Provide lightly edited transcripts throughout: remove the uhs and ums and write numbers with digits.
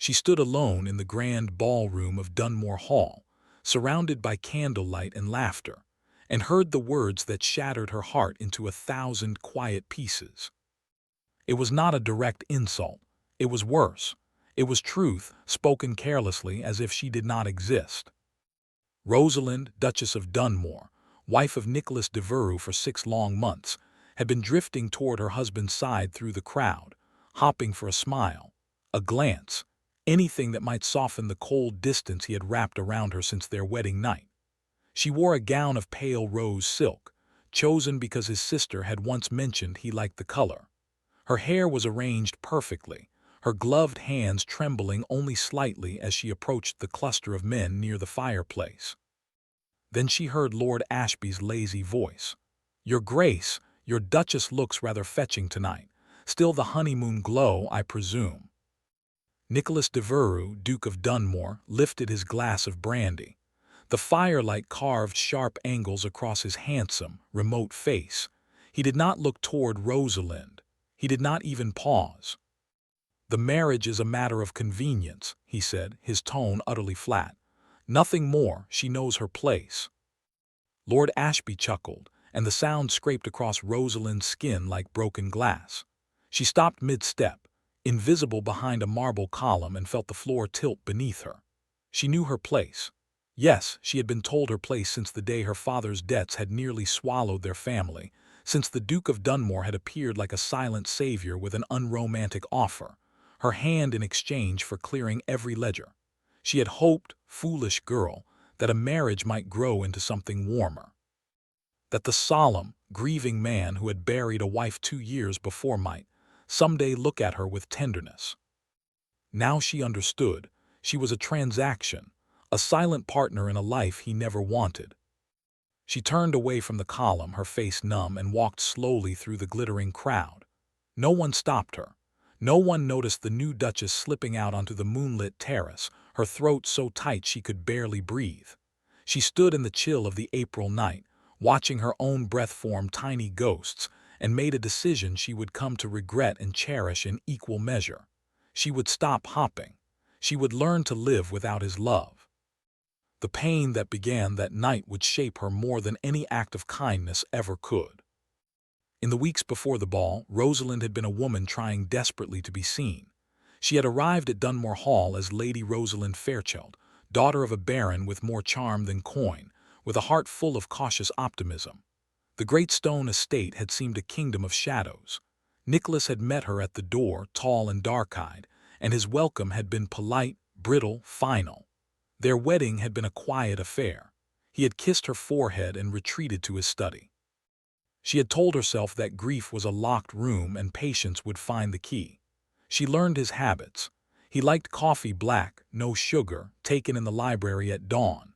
She stood alone in the grand ballroom of Dunmore Hall, surrounded by candlelight and laughter, and heard the words that shattered her heart into 1,000 quiet pieces. It was not a direct insult. It was worse. It was truth, spoken carelessly as if she did not exist. Rosalind, Duchess of Dunmore, wife of Nicholas Devereux for 6 long months, had been drifting toward her husband's side through the crowd, hopping for a smile, a glance, anything that might soften the cold distance he had wrapped around her since their wedding night. She wore a gown of pale rose silk, chosen because his sister had once mentioned he liked the color. Her hair was arranged perfectly, her gloved hands trembling only slightly as she approached the cluster of men near the fireplace. Then she heard Lord Ashby's lazy voice. "Your Grace, your Duchess looks rather fetching tonight. Still the honeymoon glow, I presume." Nicholas Devereux, Duke of Dunmore, lifted his glass of brandy. The firelight carved sharp angles across his handsome, remote face. He did not look toward Rosalind. He did not even pause. "The marriage is a matter of convenience," he said, his tone utterly flat. "Nothing more. She knows her place." Lord Ashby chuckled, and the sound scraped across Rosalind's skin like broken glass. She stopped mid-step, invisible behind a marble column, and felt the floor tilt beneath her. She knew her place. Yes, she had been told her place since the day her father's debts had nearly swallowed their family, since the Duke of Dunmore had appeared like a silent savior with an unromantic offer, her hand in exchange for clearing every ledger. She had hoped, foolish girl, that a marriage might grow into something warmer. That the solemn, grieving man who had buried a wife 2 years before might someday look at her with tenderness. Now she understood. She was a transaction, a silent partner in a life he never wanted. She turned away from the column, her face numb, and walked slowly through the glittering crowd. No one stopped her. No one noticed the new Duchess slipping out onto the moonlit terrace, her throat so tight she could barely breathe. She stood in the chill of the April night, watching her own breath form tiny ghosts, and made a decision she would come to regret and cherish in equal measure. She would stop hopping. She would learn to live without his love. The pain that began that night would shape her more than any act of kindness ever could. In the weeks before the ball, Rosalind had been a woman trying desperately to be seen. She had arrived at Dunmore Hall as Lady Rosalind Fairchild, daughter of a baron with more charm than coin, with a heart full of cautious optimism. The great stone estate had seemed a kingdom of shadows. Nicholas had met her at the door, tall and dark-eyed, and his welcome had been polite, brittle, final. Their wedding had been a quiet affair. He had kissed her forehead and retreated to his study. She had told herself that grief was a locked room and patience would find the key. She learned his habits. He liked coffee black, no sugar, taken in the library at dawn.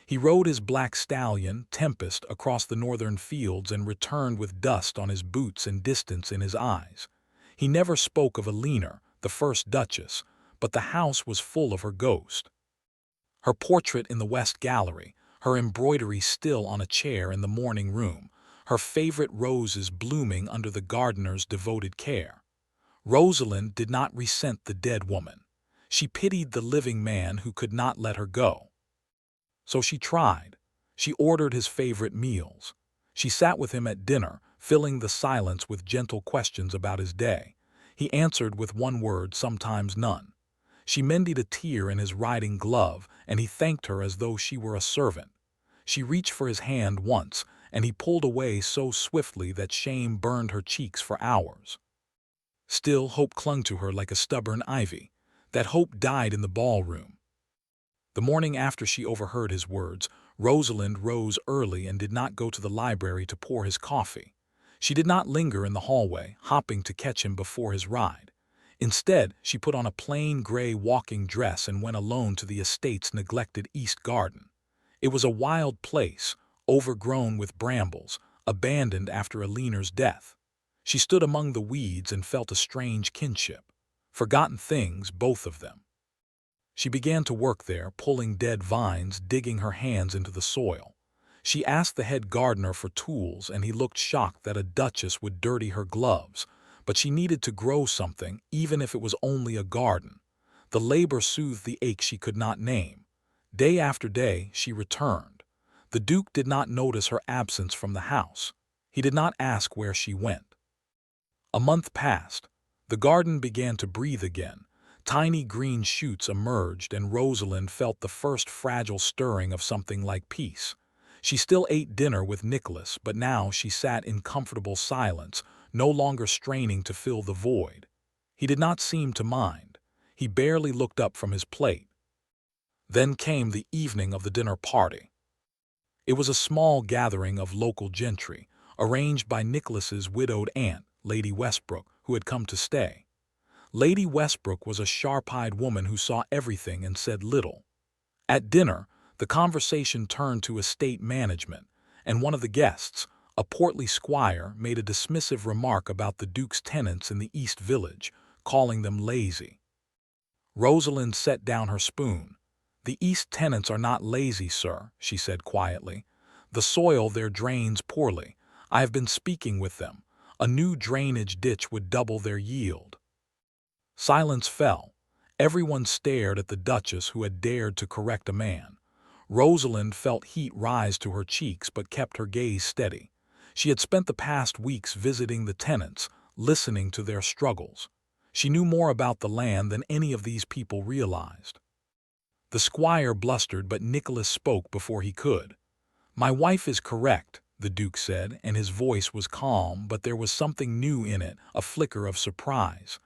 He rode his black stallion, Tempest, across the northern fields and returned with dust on his boots and distance in his eyes. He never spoke of Elena, the first Duchess, but the house was full of her ghost. Her portrait in the West Gallery, her embroidery still on a chair in the morning room, her favorite roses blooming under the gardener's devoted care. Rosalind did not resent the dead woman. She pitied the living man who could not let her go. So she tried. She ordered his favorite meals. She sat with him at dinner, filling the silence with gentle questions about his day. He answered with one word, sometimes none. She mended a tear in his riding glove, and he thanked her as though she were a servant. She reached for his hand once, and he pulled away so swiftly that shame burned her cheeks for hours. Still, hope clung to her like a stubborn ivy. That hope died in the ballroom. The morning after she overheard his words, Rosalind rose early and did not go to the library to pour his coffee. She did not linger in the hallway, hopping to catch him before his ride. Instead, she put on a plain gray walking dress and went alone to the estate's neglected east garden. It was a wild place, overgrown with brambles, abandoned after Elena's death. She stood among the weeds and felt a strange kinship. Forgotten things, both of them. She began to work there, pulling dead vines, digging her hands into the soil. She asked the head gardener for tools, and he looked shocked that a duchess would dirty her gloves. But she needed to grow something, even if it was only a garden. The labor soothed the ache she could not name. Day after day, she returned. The Duke did not notice her absence from the house. He did not ask where she went. A month passed. The garden began to breathe again. Tiny green shoots emerged, and Rosalind felt the first fragile stirring of something like peace. She still ate dinner with Nicholas, but now she sat in comfortable silence, no longer straining to fill the void. He did not seem to mind. He barely looked up from his plate. Then came the evening of the dinner party. It was a small gathering of local gentry, arranged by Nicholas's widowed aunt, Lady Westbrook, who had come to stay. Lady Westbrook was a sharp-eyed woman who saw everything and said little. At dinner, the conversation turned to estate management, and one of the guests, a portly squire, made a dismissive remark about the Duke's tenants in the East Village, calling them lazy. Rosalind set down her spoon. "The East tenants are not lazy, sir," she said quietly. "The soil there drains poorly. I have been speaking with them. A new drainage ditch would double their yield." Silence fell. Everyone stared at the Duchess, who had dared to correct a man. Rosalind felt heat rise to her cheeks but kept her gaze steady. She had spent the past weeks visiting the tenants, listening to their struggles. She knew more about the land than any of these people realized. The squire blustered, but Nicholas spoke before he could. "My wife is correct," the Duke said, and his voice was calm, but there was something new in it, a flicker of surprise.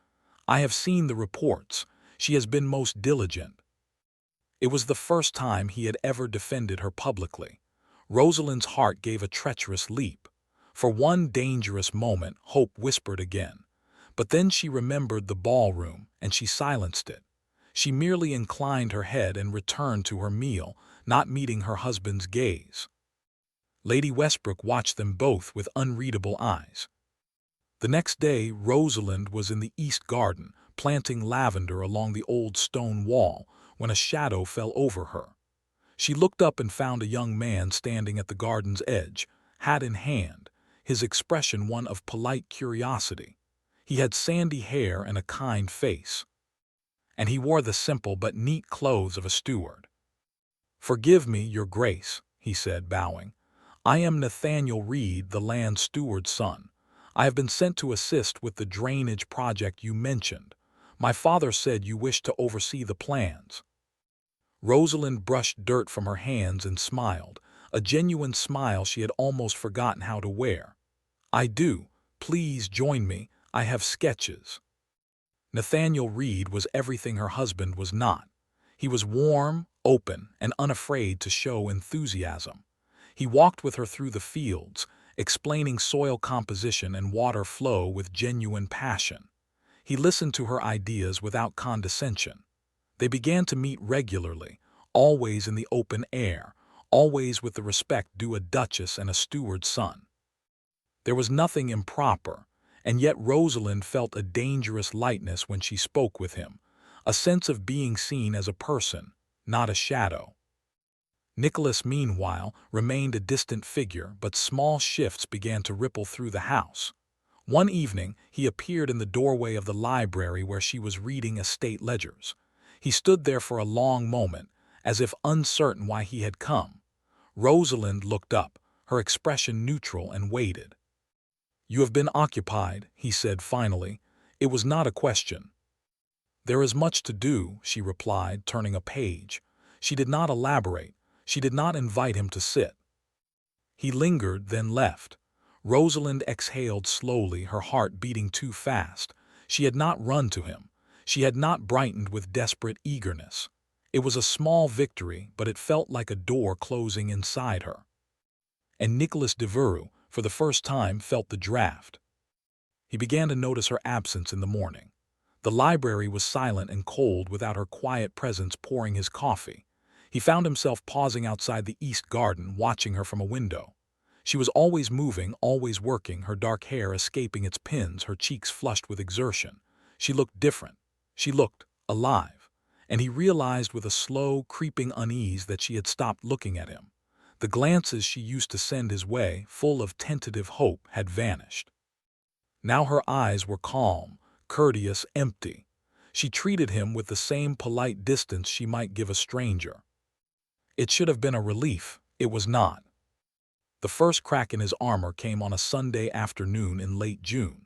"I have seen the reports. She has been most diligent." It was the first time he had ever defended her publicly. Rosalind's heart gave a treacherous leap. For one dangerous moment, hope whispered again. But then she remembered the ballroom, and she silenced it. She merely inclined her head and returned to her meal, not meeting her husband's gaze. Lady Westbrook watched them both with unreadable eyes. The next day, Rosalind was in the East Garden, planting lavender along the old stone wall, when a shadow fell over her. She looked up and found a young man standing at the garden's edge, hat in hand, his expression one of polite curiosity. He had sandy hair and a kind face, and he wore the simple but neat clothes of a steward. "Forgive me, your grace," he said, bowing. "I am Nathaniel Reed, the land steward's son. I have been sent to assist with the drainage project you mentioned. My father said you wished to oversee the plans." Rosalind brushed dirt from her hands and smiled, a genuine smile she had almost forgotten how to wear. "I do. Please join me. I have sketches." Nathaniel Reed was everything her husband was not. He was warm, open, and unafraid to show enthusiasm. He walked with her through the fields, explaining soil composition and water flow with genuine passion. He listened to her ideas without condescension. They began to meet regularly, always in the open air, always with the respect due a duchess and a steward's son. There was nothing improper, and yet Rosalind felt a dangerous lightness when she spoke with him, a sense of being seen as a person, not a shadow. Nicholas, meanwhile, remained a distant figure, but small shifts began to ripple through the house. One evening, he appeared in the doorway of the library where she was reading estate ledgers. He stood there for a long moment, as if uncertain why he had come. Rosalind looked up, her expression neutral, and waited. "You have been occupied," he said finally. It was not a question. "There is much to do," she replied, turning a page. She did not elaborate. She did not invite him to sit. He lingered, then left. Rosalind exhaled slowly, her heart beating too fast. She had not run to him. She had not brightened with desperate eagerness. It was a small victory, but it felt like a door closing inside her. And Nicholas Devereux, for the first time, felt the draft. He began to notice her absence in the morning. The library was silent and cold without her quiet presence pouring his coffee. He found himself pausing outside the East Garden, watching her from a window. She was always moving, always working, her dark hair escaping its pins, her cheeks flushed with exertion. She looked different. She looked alive. And he realized with a slow, creeping unease that she had stopped looking at him. The glances she used to send his way, full of tentative hope, had vanished. Now her eyes were calm, courteous, empty. She treated him with the same polite distance she might give a stranger. It should have been a relief. It was not. The first crack in his armor came on a Sunday afternoon in late June.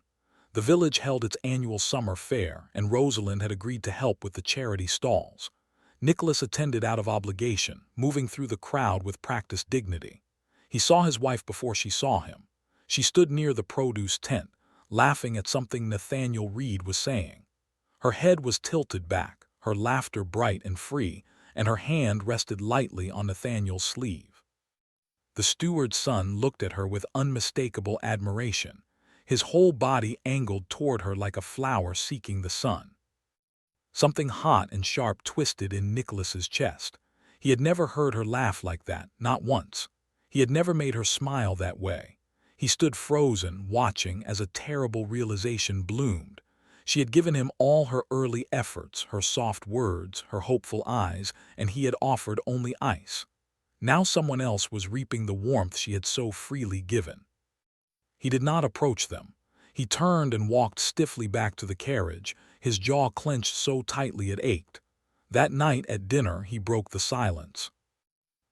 The village held its annual summer fair, and Rosalind had agreed to help with the charity stalls. Nicholas attended out of obligation, moving through the crowd with practiced dignity. He saw his wife before she saw him. She stood near the produce tent, laughing at something Nathaniel Reed was saying. Her head was tilted back, her laughter bright and free, and her hand rested lightly on Nathaniel's sleeve. The steward's son looked at her with unmistakable admiration, his whole body angled toward her like a flower seeking the sun. Something hot and sharp twisted in Nicholas's chest. He had never heard her laugh like that, not once. He had never made her smile that way. He stood frozen, watching as a terrible realization bloomed. She had given him all her early efforts, her soft words, her hopeful eyes, and he had offered only ice. Now someone else was reaping the warmth she had so freely given. He did not approach them. He turned and walked stiffly back to the carriage, his jaw clenched so tightly it ached. That night at dinner he broke the silence.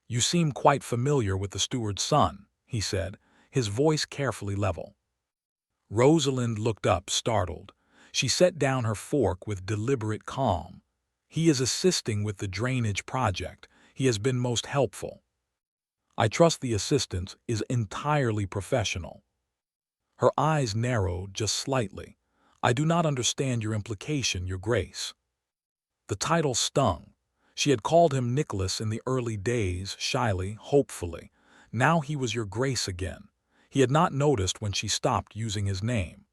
"You seem quite familiar with the steward's son," he said, his voice carefully level. Rosalind looked up, startled. She set down her fork with deliberate calm. "He is assisting with the drainage project. He has been most helpful. I trust the assistance is entirely professional." Her eyes narrowed just slightly. "I do not understand your implication, Your Grace." The title stung. She had called him Nicholas in the early days, shyly, hopefully. Now he was Your Grace again. He had not noticed when she stopped using his name.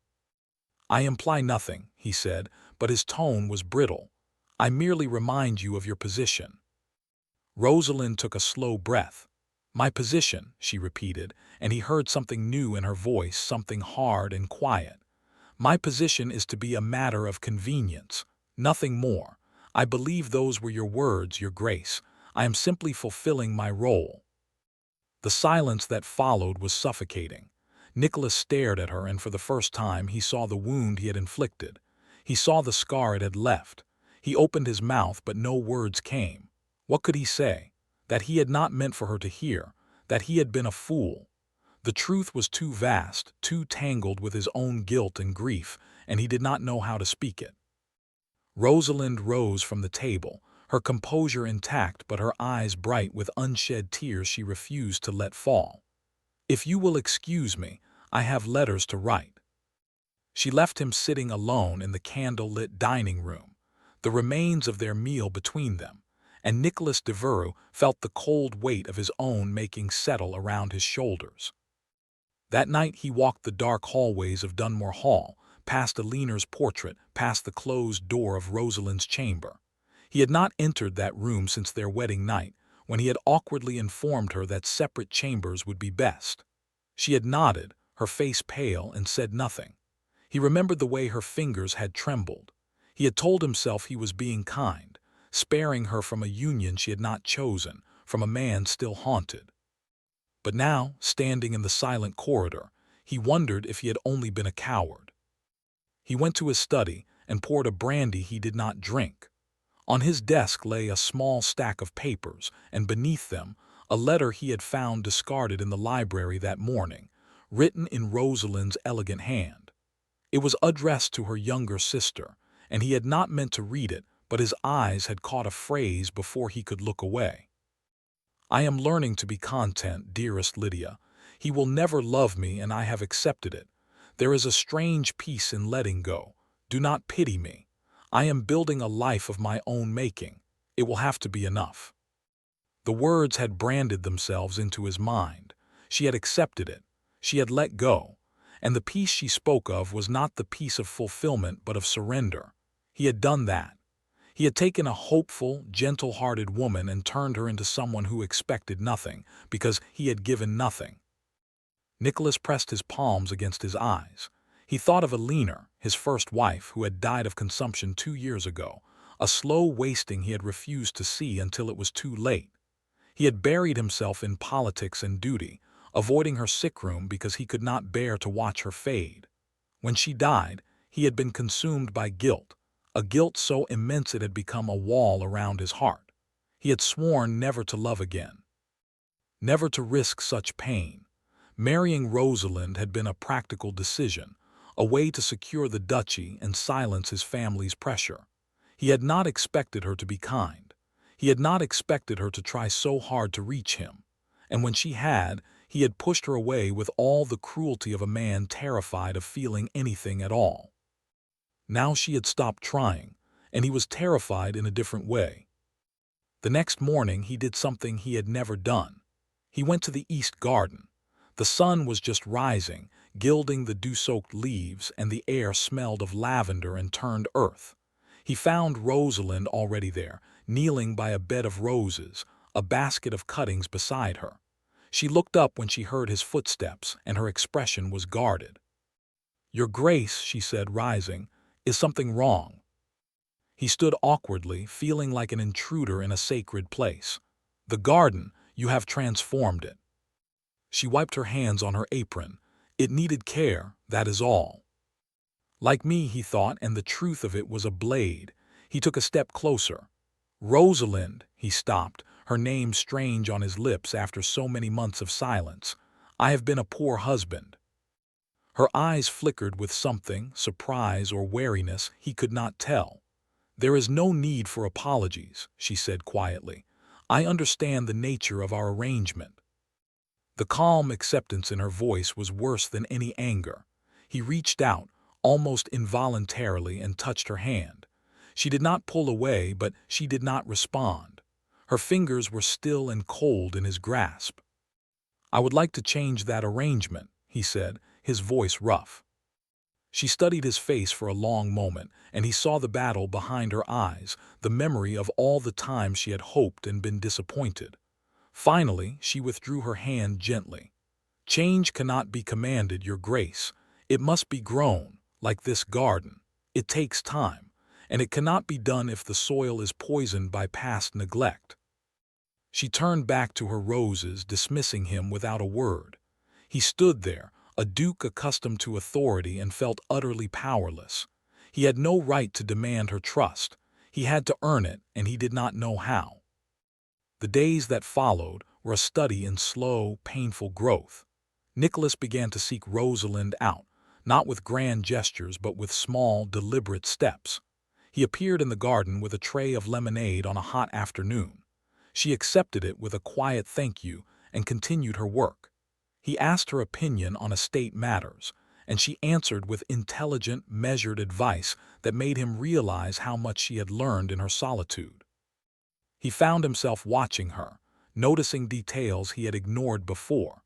"I imply nothing," he said, but his tone was brittle. "I merely remind you of your position." Rosalind took a slow breath. "My position," she repeated, and he heard something new in her voice, something hard and quiet. "My position is to be a matter of convenience, nothing more. I believe those were your words, Your Grace. I am simply fulfilling my role." The silence that followed was suffocating. Nicholas stared at her, and for the first time he saw the wound he had inflicted. He saw the scar it had left. He opened his mouth, but no words came. What could he say? That he had not meant for her to hear, that he had been a fool. The truth was too vast, too tangled with his own guilt and grief, and he did not know how to speak it. Rosalind rose from the table, her composure intact but her eyes bright with unshed tears she refused to let fall. "If you will excuse me, I have letters to write." She left him sitting alone in the candle-lit dining room, the remains of their meal between them, and Nicholas Devereux felt the cold weight of his own making settle around his shoulders. That night he walked the dark hallways of Dunmore Hall, past Elena's portrait, past the closed door of Rosalind's chamber. He had not entered that room since their wedding night, when he had awkwardly informed her that separate chambers would be best. She had nodded, her face pale, and said nothing. He remembered the way her fingers had trembled. He had told himself he was being kind, sparing her from a union she had not chosen, from a man still haunted. But now, standing in the silent corridor, he wondered if he had only been a coward. He went to his study and poured a brandy he did not drink. On his desk lay a small stack of papers, and beneath them, a letter he had found discarded in the library that morning, written in Rosalind's elegant hand. It was addressed to her younger sister, and he had not meant to read it, but his eyes had caught a phrase before he could look away. "I am learning to be content, dearest Lydia. He will never love me, and I have accepted it. There is a strange peace in letting go. Do not pity me. I am building a life of my own making. It will have to be enough." The words had branded themselves into his mind. She had accepted it. She had let go. And the peace she spoke of was not the peace of fulfillment but of surrender. He had done that. He had taken a hopeful, gentle-hearted woman and turned her into someone who expected nothing, because he had given nothing. Nicholas pressed his palms against his eyes. He thought of Elena, his first wife, who had died of consumption 2 years ago, a slow wasting he had refused to see until it was too late. He had buried himself in politics and duty, avoiding her sick room because he could not bear to watch her fade. When she died, he had been consumed by guilt, a guilt so immense it had become a wall around his heart. He had sworn never to love again, never to risk such pain. Marrying Rosalind had been a practical decision, a way to secure the duchy and silence his family's pressure. He had not expected her to be kind. He had not expected her to try so hard to reach him. And when she had, he had pushed her away with all the cruelty of a man terrified of feeling anything at all. Now she had stopped trying, and he was terrified in a different way. The next morning he did something he had never done. He went to the east garden. The sun was just rising, gilding the dew-soaked leaves, and the air smelled of lavender and turned earth. He found Rosalind already there, kneeling by a bed of roses, a basket of cuttings beside her. She looked up when she heard his footsteps, and her expression was guarded. "Your Grace," she said, rising, "is something wrong?" He stood awkwardly, feeling like an intruder in a sacred place. "The garden, you have transformed it." She wiped her hands on her apron. "It needed care, that is all." Like me, he thought, and the truth of it was a blade. He took a step closer. "Rosalind," he stopped, her name strange on his lips after so many months of silence. "I have been a poor husband." Her eyes flickered with something, surprise or wariness, he could not tell. "There is no need for apologies," she said quietly. "I understand the nature of our arrangement." The calm acceptance in her voice was worse than any anger. He reached out, almost involuntarily, and touched her hand. She did not pull away, but she did not respond. Her fingers were still and cold in his grasp. "I would like to change that arrangement," he said, his voice rough. She studied his face for a long moment, and he saw the battle behind her eyes, the memory of all the times she had hoped and been disappointed. Finally, she withdrew her hand gently. "Change cannot be commanded, Your Grace. It must be grown, like this garden. It takes time, and it cannot be done if the soil is poisoned by past neglect." She turned back to her roses, dismissing him without a word. He stood there, a duke accustomed to authority, and felt utterly powerless. He had no right to demand her trust. He had to earn it, and he did not know how. The days that followed were a study in slow, painful growth. Nicholas began to seek Rosalind out, not with grand gestures but with small, deliberate steps. He appeared in the garden with a tray of lemonade on a hot afternoon. She accepted it with a quiet thank you and continued her work. He asked her opinion on estate matters, and she answered with intelligent, measured advice that made him realize how much she had learned in her solitude. He found himself watching her, noticing details he had ignored before.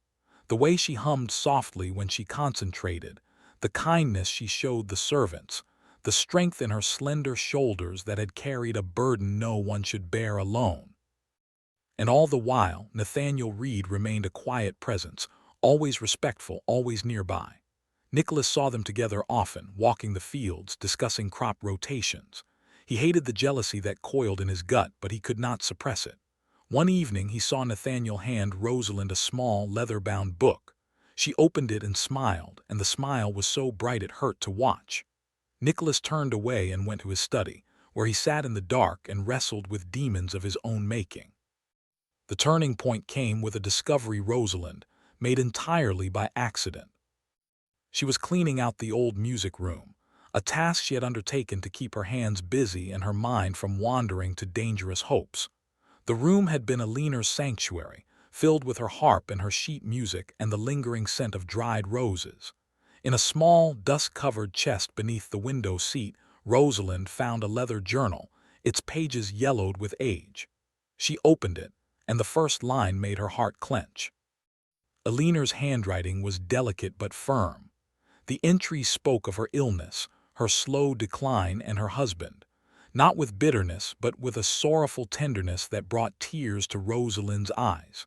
The way she hummed softly when she concentrated, the kindness she showed the servants, the strength in her slender shoulders that had carried a burden no one should bear alone. And all the while, Nathaniel Reed remained a quiet presence, always respectful, always nearby. Nicholas saw them together often, walking the fields, discussing crop rotations. He hated the jealousy that coiled in his gut, but he could not suppress it. One evening he saw Nathaniel hand Rosalind a small, leather-bound book. She opened it and smiled, and the smile was so bright it hurt to watch. Nicholas turned away and went to his study, where he sat in the dark and wrestled with demons of his own making. The turning point came with a discovery Rosalind made entirely by accident. She was cleaning out the old music room, a task she had undertaken to keep her hands busy and her mind from wandering to dangerous hopes. The room had been Elena's sanctuary, filled with her harp and her sheet music and the lingering scent of dried roses. In a small, dust-covered chest beneath the window seat, Rosalind found a leather journal, its pages yellowed with age. She opened it, and the first line made her heart clench. Elena's handwriting was delicate but firm. The entry spoke of her illness, her slow decline, and her husband, not with bitterness but with a sorrowful tenderness that brought tears to Rosalind's eyes.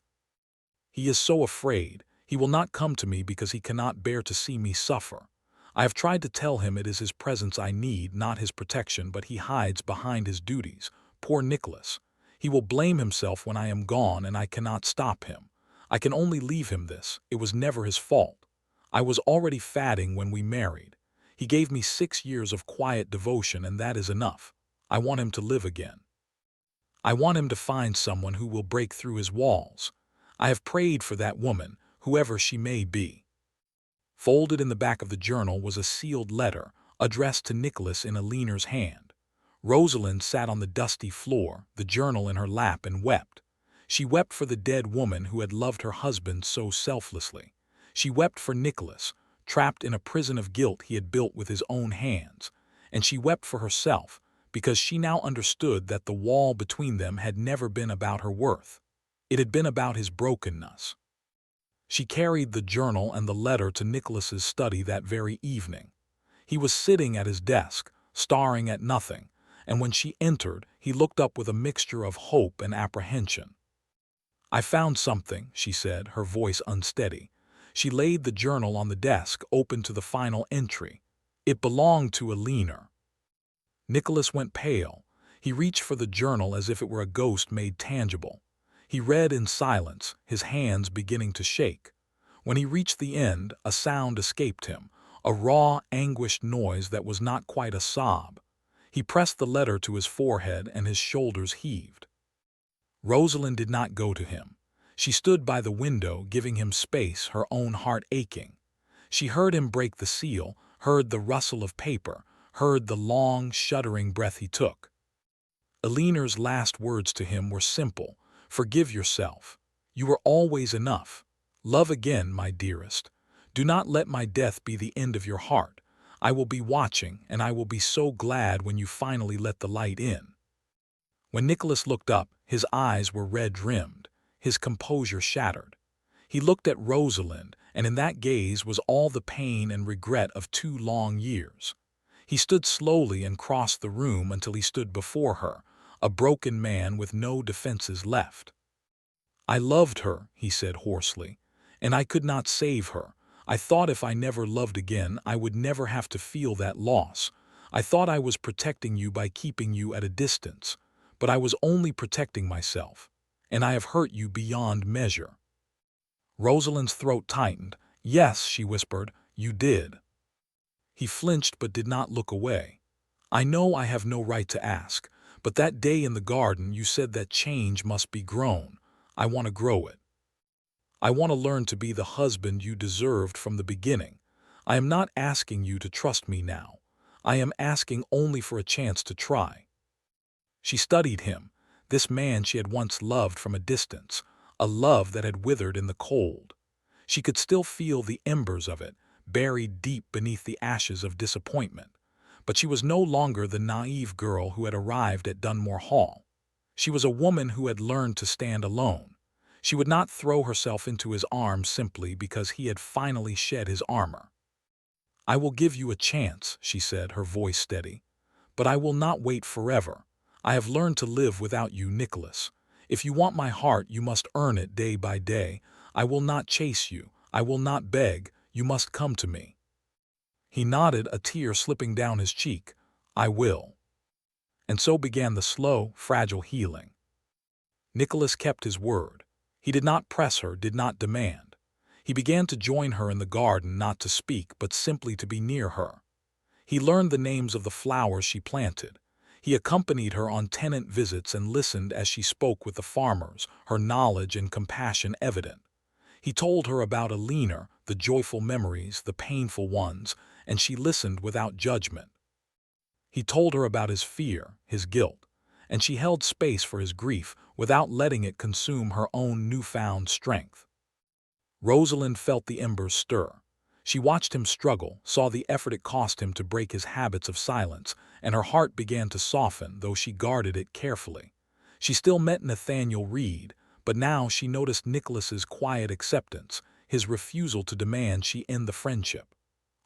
"He is so afraid. He will not come to me because he cannot bear to see me suffer. I have tried to tell him it is his presence I need, not his protection, but he hides behind his duties. Poor Nicholas. He will blame himself when I am gone, and I cannot stop him. I can only leave him this. It was never his fault. I was already fatting when we married. He gave me 6 years of quiet devotion, and that is enough. I want him to live again. I want him to find someone who will break through his walls. I have prayed for that woman, whoever she may be." Folded in the back of the journal was a sealed letter, addressed to Nicholas in Elena's hand. Rosalind sat on the dusty floor, the journal in her lap, and wept. She wept for the dead woman who had loved her husband so selflessly. She wept for Nicholas, trapped in a prison of guilt he had built with his own hands. And she wept for herself, because she now understood that the wall between them had never been about her worth. It had been about his brokenness. She carried the journal and the letter to Nicholas's study that very evening. He was sitting at his desk, staring at nothing, and when she entered, he looked up with a mixture of hope and apprehension. "I found something," she said, her voice unsteady. She laid the journal on the desk, open to the final entry. It belonged to Elena. Nicholas went pale. He reached for the journal as if it were a ghost made tangible. He read in silence, his hands beginning to shake. When he reached the end, a sound escaped him, a raw, anguished noise that was not quite a sob. He pressed the letter to his forehead and his shoulders heaved. Rosalind did not go to him. She stood by the window, giving him space, her own heart aching. She heard him break the seal, heard the rustle of paper, heard the long, shuddering breath he took. Elena's last words to him were simple: "Forgive yourself. You are always enough. Love again, my dearest. Do not let my death be the end of your heart. I will be watching, and I will be so glad when you finally let the light in." When Nicholas looked up, his eyes were red-rimmed, his composure shattered. He looked at Rosalind, and in that gaze was all the pain and regret of 2 long years. He stood slowly and crossed the room until he stood before her, a broken man with no defenses left. "I loved her," he said hoarsely, "and I could not save her. I thought if I never loved again, I would never have to feel that loss. I thought I was protecting you by keeping you at a distance, but I was only protecting myself, and I have hurt you beyond measure." Rosalind's throat tightened. "Yes," she whispered, "you did." He flinched but did not look away. "I know I have no right to ask, but that day in the garden you said that change must be grown. I want to grow it. I want to learn to be the husband you deserved from the beginning. I am not asking you to trust me now. I am asking only for a chance to try." She studied him, this man she had once loved from a distance, a love that had withered in the cold. She could still feel the embers of it, buried deep beneath the ashes of disappointment. But she was no longer the naive girl who had arrived at Dunmore Hall. She was a woman who had learned to stand alone. She would not throw herself into his arms simply because he had finally shed his armor. "I will give you a chance," she said, her voice steady. "But I will not wait forever. I have learned to live without you, Nicholas. If you want my heart, you must earn it day by day. I will not chase you. I will not beg. You must come to me." He nodded, a tear slipping down his cheek. "I will." And so began the slow, fragile healing. Nicholas kept his word. He did not press her, did not demand. He began to join her in the garden, not to speak, but simply to be near her. He learned the names of the flowers she planted. He accompanied her on tenant visits and listened as she spoke with the farmers, her knowledge and compassion evident. He told her about Elena, the joyful memories, the painful ones, and she listened without judgment. He told her about his fear, his guilt, and she held space for his grief without letting it consume her own newfound strength. Rosalind felt the embers stir. She watched him struggle, saw the effort it cost him to break his habits of silence, and her heart began to soften, though she guarded it carefully. She still met Nathaniel Reed, but now she noticed Nicholas's quiet acceptance, his refusal to demand she end the friendship.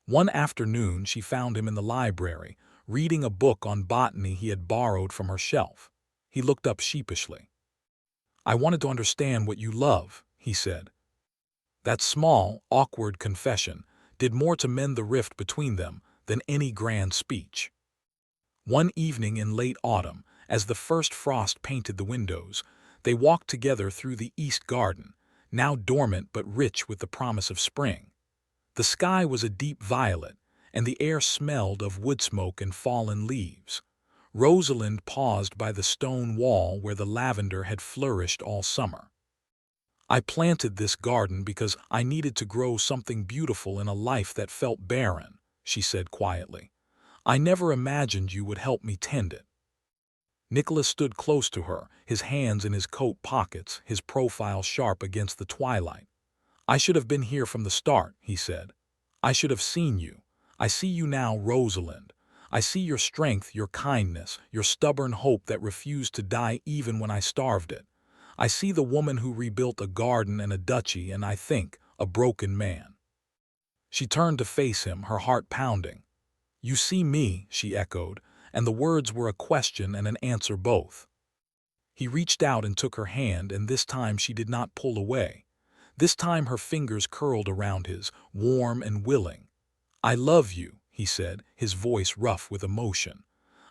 One afternoon she found him in the library, reading a book on botany he had borrowed from her shelf. He looked up sheepishly. "I wanted to understand what you love," he said. That small, awkward confession did more to mend the rift between them than any grand speech. One evening in late autumn, as the first frost painted the windows, they walked together through the east garden, now dormant but rich with the promise of spring. The sky was a deep violet, and the air smelled of wood smoke and fallen leaves. Rosalind paused by the stone wall where the lavender had flourished all summer. "I planted this garden because I needed to grow something beautiful in a life that felt barren," she said quietly. "I never imagined you would help me tend it." Nicholas stood close to her, his hands in his coat pockets, his profile sharp against the twilight. "I should have been here from the start," he said. "I should have seen you. I see you now, Rosalind. I see your strength, your kindness, your stubborn hope that refused to die even when I starved it. I see the woman who rebuilt a garden and a duchy, and I think, a broken man." She turned to face him, her heart pounding. "You see me," she echoed, and the words were a question and an answer both. He reached out and took her hand, and this time she did not pull away. This time her fingers curled around his, warm and willing. "I love you," he said, his voice rough with emotion.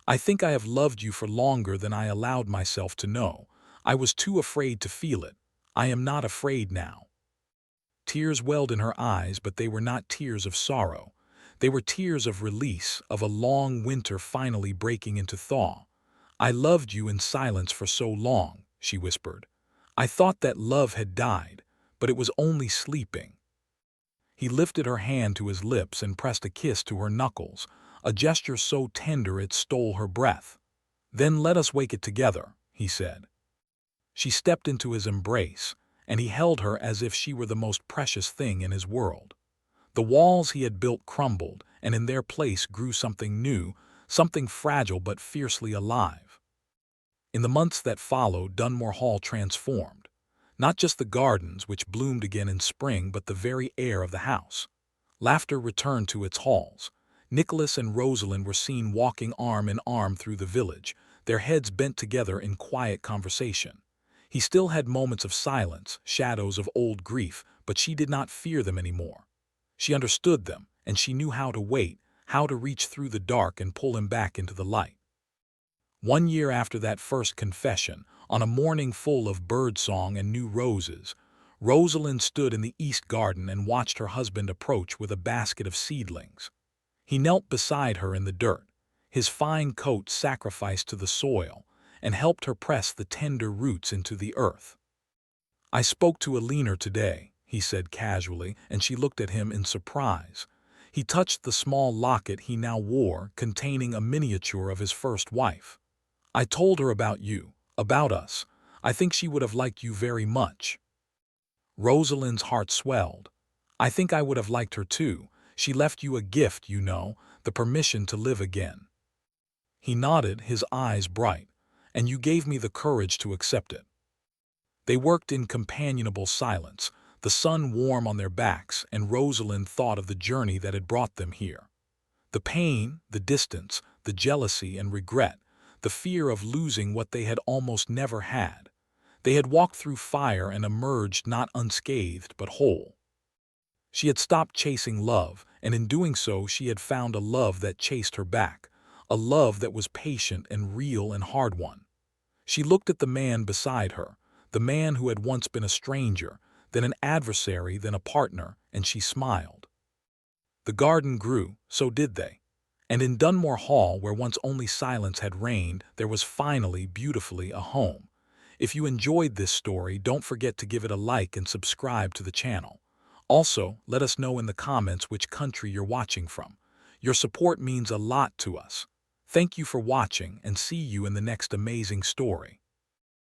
"I think I have loved you for longer than I allowed myself to know. I was too afraid to feel it. I am not afraid now." Tears welled in her eyes, but they were not tears of sorrow. They were tears of release, of a long winter finally breaking into thaw. "I loved you in silence for so long," she whispered. "I thought that love had died, but it was only sleeping." He lifted her hand to his lips and pressed a kiss to her knuckles, a gesture so tender it stole her breath. "Then let us wake it together," he said. She stepped into his embrace, and he held her as if she were the most precious thing in his world. The walls he had built crumbled, and in their place grew something new, something fragile but fiercely alive. In the months that followed, Dunmore Hall transformed. Not just the gardens, which bloomed again in spring, but the very air of the house. Laughter returned to its halls. Nicholas and Rosalind were seen walking arm in arm through the village, their heads bent together in quiet conversation. He still had moments of silence, shadows of old grief, but she did not fear them anymore. She understood them, and she knew how to wait, how to reach through the dark and pull him back into the light. 1 year after that first confession, on a morning full of birdsong and new roses, Rosalind stood in the east garden and watched her husband approach with a basket of seedlings. He knelt beside her in the dirt, his fine coat sacrificed to the soil, and helped her press the tender roots into the earth. "I spoke to Elena today," he said casually, and she looked at him in surprise. He touched the small locket he now wore, containing a miniature of his first wife. "I told her about you, about us. I think she would have liked you very much." Rosalind's heart swelled. "I think I would have liked her too. She left you a gift, you know, the permission to live again." He nodded, his eyes bright. "And you gave me the courage to accept it." They worked in companionable silence, the sun warm on their backs, and Rosalind thought of the journey that had brought them here. The pain, the distance, the jealousy and regret, the fear of losing what they had almost never had. They had walked through fire and emerged not unscathed but whole. She had stopped chasing love, and in doing so she had found a love that chased her back, a love that was patient and real and hard-won. She looked at the man beside her, the man who had once been a stranger, then an adversary, then a partner, and she smiled. The garden grew, so did they. And in Dunmore Hall, where once only silence had reigned, there was finally, beautifully, a home. If you enjoyed this story, don't forget to give it a like and subscribe to the channel. Also, let us know in the comments which country you're watching from. Your support means a lot to us. Thank you for watching, and see you in the next amazing story.